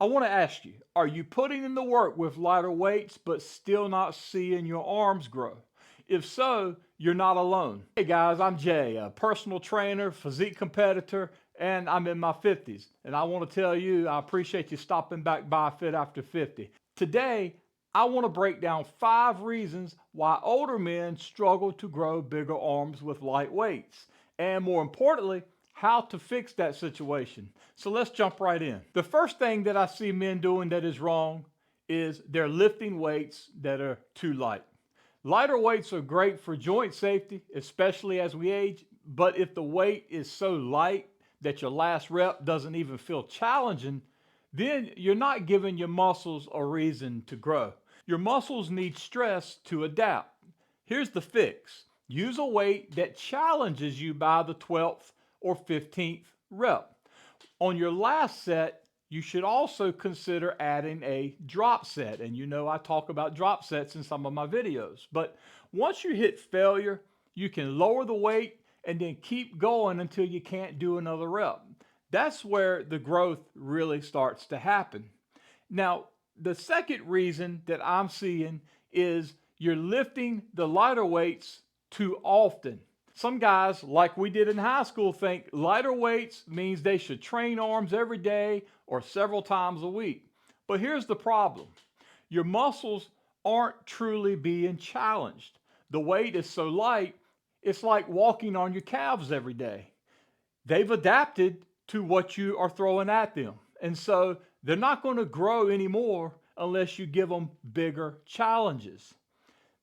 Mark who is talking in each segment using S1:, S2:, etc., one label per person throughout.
S1: I want to ask you, are you putting in the work with lighter weights but still not seeing your arms grow? If so, you're not alone. Hey guys, I'm Jay, a personal trainer, physique competitor, and I'm in my 50s. And I want to tell you, I appreciate you stopping back by Fit After 50. Today, I want to break down 5 reasons why older men struggle to grow bigger arms with light weights. And more importantly, how to fix that situation. So let's jump right in. The first thing that I see men doing that is wrong is they're lifting weights that are too light. Lighter weights are great for joint safety, especially as we age, but if the weight is so light that your last rep doesn't even feel challenging, then you're not giving your muscles a reason to grow. Your muscles need stress to adapt. Here's the fix: use a weight that challenges you by the 12th or 15th rep. On your last set, you should also consider adding a drop set. And you know, I talk about drop sets in some of my videos. But once you hit failure, you can lower the weight and then keep going until you can't do another rep. That's where the growth really starts to happen. Now, the second reason that I'm seeing is you're lifting the lighter weights too often. Some guys, like we did in high school, think lighter weights means they should train arms every day or several times a week. But here's the problem: your muscles aren't truly being challenged. The weight is so light, it's like walking on your calves every day. They've adapted to what you are throwing at them. And so they're not going to grow anymore unless you give them bigger challenges.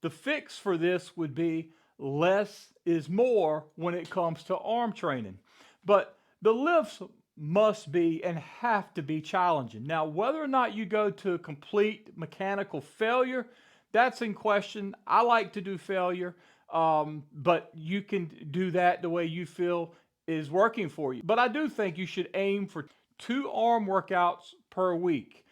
S1: The fix for this would be less is more when it comes to arm training. But the lifts must be and have to be challenging. Now, whether or not you go to complete mechanical failure, that's in question. I like to do failure, but you can do that the way you feel is working for you. But I do think you should aim for 2 arm workouts per week.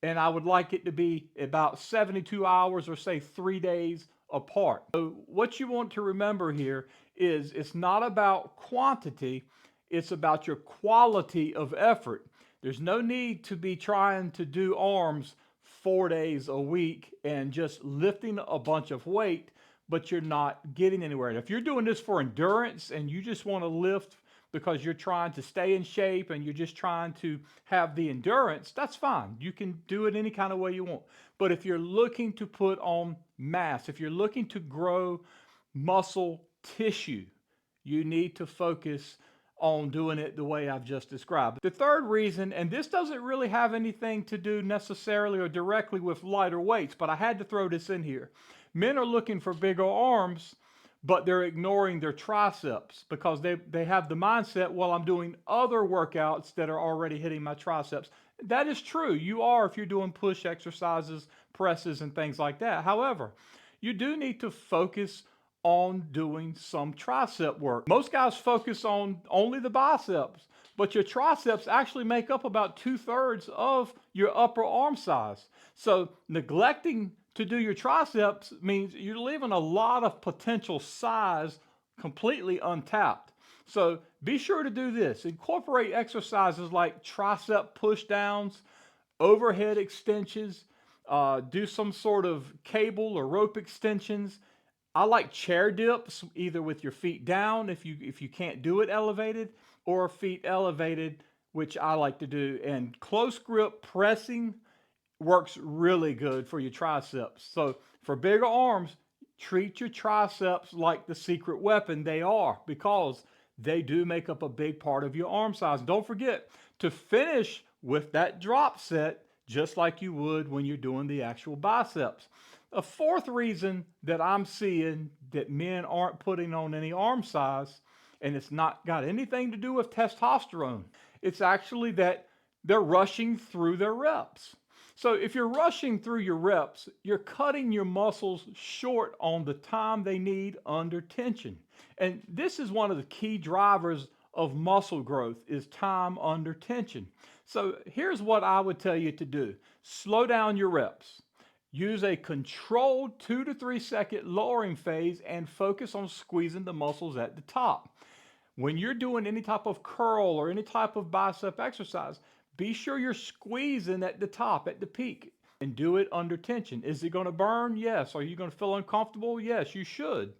S1: And I would like it to be about 72 hours or say 3 days apart. So what you want to remember here is it's not about quantity, it's about your quality of effort. There's no need to be trying to do arms 4 days a week and just lifting a bunch of weight, but you're not getting anywhere. And if you're doing this for endurance and you just want to lift because you're trying to stay in shape and you're just trying to have the endurance, that's fine. You can do it any kind of way you want. But if you're looking to put on mass, if you're looking to grow muscle tissue, you need to focus on doing it the way I've just described. The third reason, and this doesn't really have anything to do necessarily or directly with lighter weights, but I had to throw this in here. Men are looking for bigger arms, but they're ignoring their triceps because they have the mindset, well, I'm doing other workouts that are already hitting my triceps. That is true. You are if you're doing push exercises, presses, and things like that. However, you do need to focus on doing some tricep work. Most guys focus on only the biceps, but your triceps actually make up about 2/3 of your upper arm size. So neglecting to do your triceps means you're leaving a lot of potential size completely untapped. So be sure to do this. Incorporate exercises like tricep push downs, overhead extensions, do some sort of cable or rope extensions. I like chair dips, either with your feet down if you can't do it elevated, or feet elevated, which I like to do. And close grip pressing works really good for your triceps. So for bigger arms, treat your triceps like the secret weapon they are, because they do make up a big part of your arm size. And don't forget to finish with that drop set just like you would when you're doing the actual biceps. A fourth reason that I'm seeing that men aren't putting on any arm size, and it's not got anything to do with testosterone, it's actually that they're rushing through their reps. So if you're rushing through your reps, you're cutting your muscles short on the time they need under tension. And this is one of the key drivers of muscle growth is time under tension. So here's what I would tell you to do. Slow down your reps. Use a controlled 2 to 3 second lowering phase and focus on squeezing the muscles at the top. When you're doing any type of curl or any type of bicep exercise, be sure you're squeezing at the top, at the peak, and do it under tension. Is it going to burn? Yes. Are you going to feel uncomfortable? Yes, you should.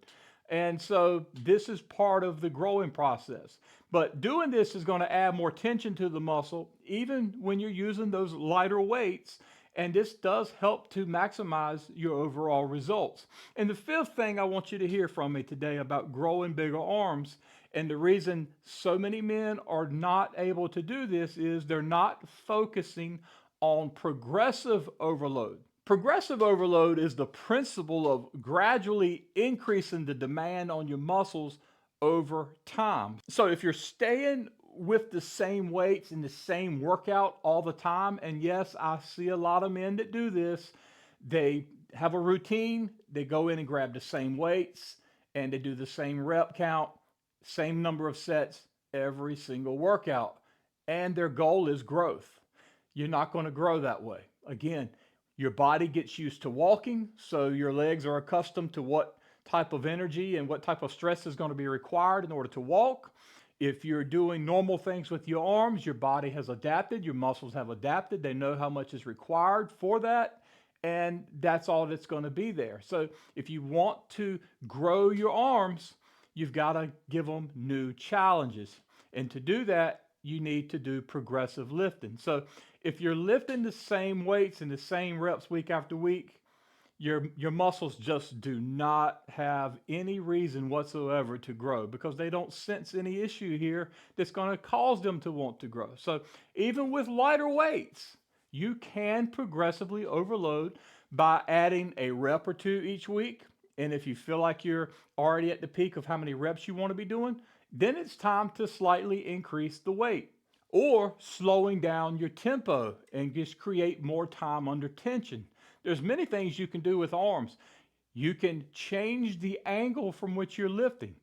S1: And so this is part of the growing process. But doing this is going to add more tension to the muscle, even when you're using those lighter weights. And this does help to maximize your overall results. And the fifth thing I want you to hear from me today about growing bigger arms, and the reason so many men are not able to do this, is they're not focusing on progressive overload. Progressive overload is the principle of gradually increasing the demand on your muscles over time. So if you're staying with the same weights in the same workout all the time, and yes, I see a lot of men that do this, they have a routine, they go in and grab the same weights, and they do the same rep count, same number of sets every single workout. And their goal is growth. You're not going to grow that way. Again, your body gets used to walking, so your legs are accustomed to what type of energy and what type of stress is going to be required in order to walk. If you're doing normal things with your arms, your body has adapted, your muscles have adapted, they know how much is required for that, and that's all that's going to be there. So if you want to grow your arms, you've got to give them new challenges. And to do that, you need to do progressive lifting. So if you're lifting the same weights and the same reps week after week, your muscles just do not have any reason whatsoever to grow, because they don't sense any issue here that's going to cause them to want to grow. So even with lighter weights, you can progressively overload by adding a rep or two each week. And if you feel like you're already at the peak of how many reps you want to be doing, then it's time to slightly increase the weight, or slowing down your tempo and just create more time under tension. There's many things you can do with arms. You can change the angle from which you're lifting.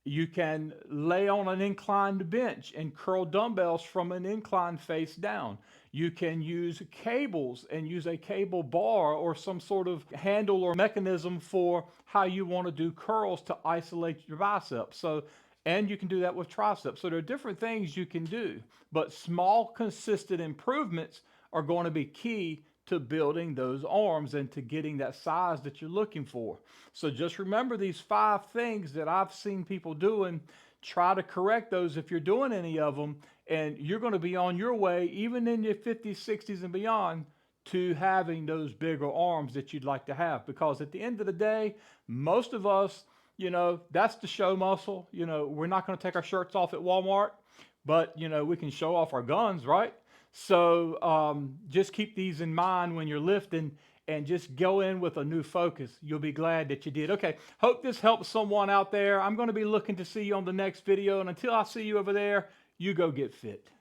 S1: You can lay on an inclined bench and curl dumbbells from an incline face down. You can use cables and use a cable bar or some sort of handle or mechanism for how you want to do curls to isolate your biceps. And you can do that with triceps. So there are different things you can do, but small, consistent improvements are going to be key to building those arms and to getting that size that you're looking for. So just remember these 5 things that I've seen people doing. Try to correct those if you're doing any of them, and you're going to be on your way, even in your 50s, 60s, and beyond, to having those bigger arms that you'd like to have. Because at the end of the day, most of us, that's the show muscle. We're not going to take our shirts off at Walmart, but, we can show off our guns, right? So just keep these in mind when you're lifting, and just go in with a new focus. You'll be glad that you did. Okay, hope this helps someone out there. I'm going to be looking to see you on the next video, and until I see you over there, you go get fit.